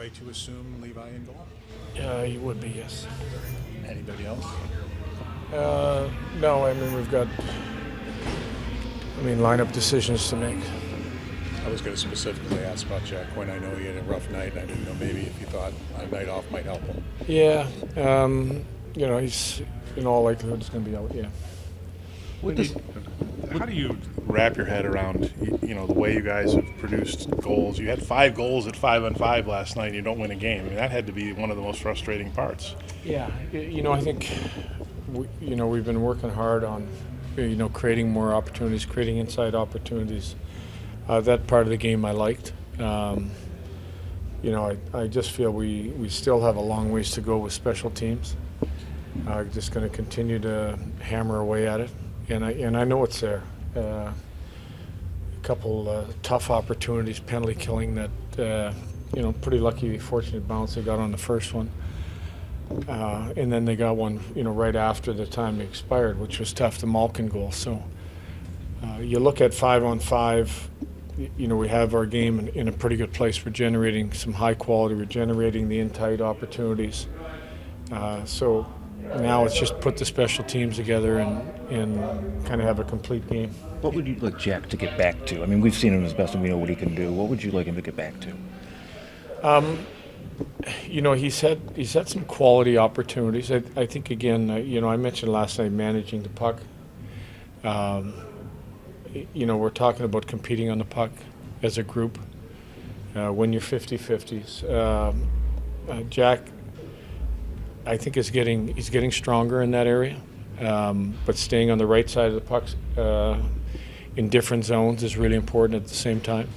right to assume Levi in goal? He would be, yes. Anybody else? No, I mean, we've got, lineup decisions to make. I was going to specifically ask about Jack Quinn. I know he had a rough night, and I didn't know maybe if you thought a night off might help him. Yeah, he's in all likelihood he's going to be out. Yeah. How do you wrap your head around, the way you guys have produced goals? You had 5 goals at 5-on-5 last night, and you don't win a game. I mean, that had to be one of the most frustrating parts. Yeah, I think, we've been working hard on, creating more opportunities, creating inside opportunities. That part of the game I liked. I just feel we still have a long ways to go with special teams. Just going to continue to hammer away at it. And I know it's there. A couple tough opportunities, penalty killing that, pretty lucky, fortunate bounce they got on the first one. And then they got one, right after the time expired, which was tough, the Malkin goal. So you look at 5-on-5, we have our game in a pretty good place. We're generating some high quality. We're generating the in-tight opportunities. So now it's just put the special teams together and kind of have a complete game. What would you like Jack to get back to? I mean, we've seen him as best and we know what he can do. What would you like him to get back to? He's had some quality opportunities. I think, again, I mentioned last night managing the puck. We're talking about competing on the puck as a group. When you're 50-50s. Jack, I think, he's getting stronger in that area, but staying on the right side of the puck in different zones is really important at the same time.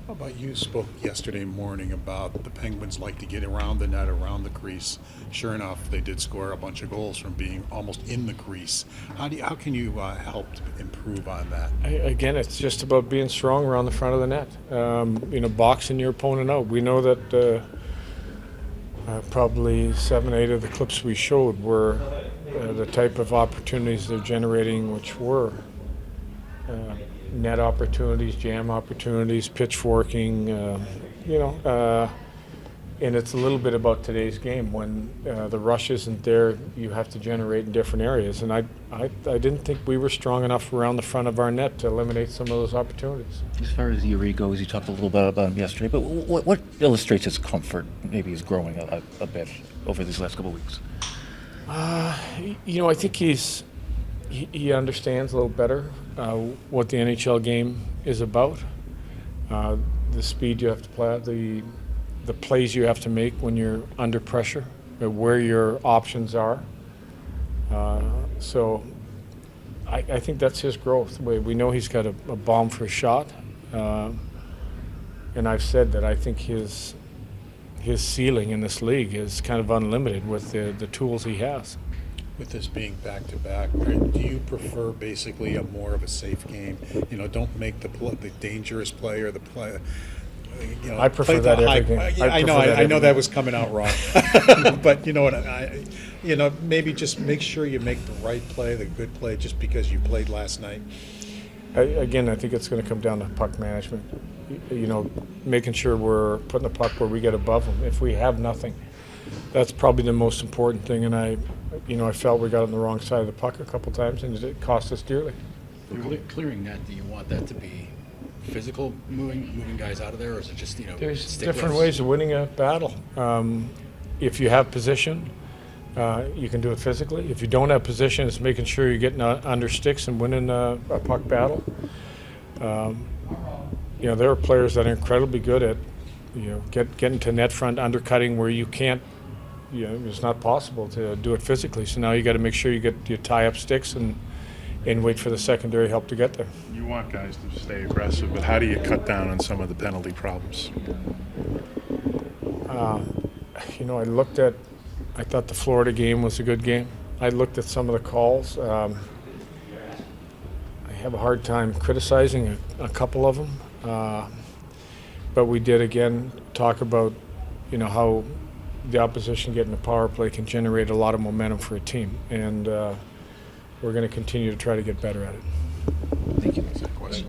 How about you spoke yesterday morning about the Penguins like to get around the net, around the crease. Sure enough, they did score a bunch of goals from being almost in the crease. How can you help to improve on that? Again, it's just about being strong around the front of the net. Boxing your opponent out. We know that probably 7-8 of the clips we showed were the type of opportunities they're generating, which were net opportunities, jam opportunities, pitchforking, and it's a little bit about today's game. When the rush isn't there, you have to generate in different areas. And I didn't think we were strong enough around the front of our net to eliminate some of those opportunities. As far as Yuri goes, you talked a little bit about him yesterday, but what illustrates his comfort, maybe he's growing a bit over these last couple of weeks? I think he understands a little better what the NHL game is about, the speed you have to play, the plays you have to make when you're under pressure, where your options are. So I think that's his growth. We know he's got a bomb for a shot, and I've said that I think his ceiling in this league is kind of unlimited with the tools he has. With this being back-to-back, do you prefer basically a more of a safe game? Don't make the dangerous play or the play. I prefer that every game. I know that was coming out wrong, but you know what? Maybe just make sure you make the right play, the good play, just because you played last night. Again, I think it's going to come down to puck management. Making sure we're putting the puck where we get above them. If we have nothing, that's probably the most important thing. And I felt we got on the wrong side of the puck a couple times, and it cost us dearly. Clearing that, do you want that to be physical, moving guys out of there, or is it just There's different ways of winning a battle. If you have position, you can do it physically. If you don't have position, it's making sure you're getting under sticks and winning a puck battle. There are players that are incredibly good at getting to net front, undercutting where you can't. It's not possible to do it physically. So now you got to make sure you tie up sticks and wait for the secondary help to get there. You want guys to stay aggressive, but how do you cut down on some of the penalty problems? I thought the Florida game was a good game. I looked at some of the calls. I have a hard time criticizing a couple of them. But we did, again, talk about, how the opposition getting a power play can generate a lot of momentum for a team. And we're going to continue to try to get better at it. Thank you. That's a question.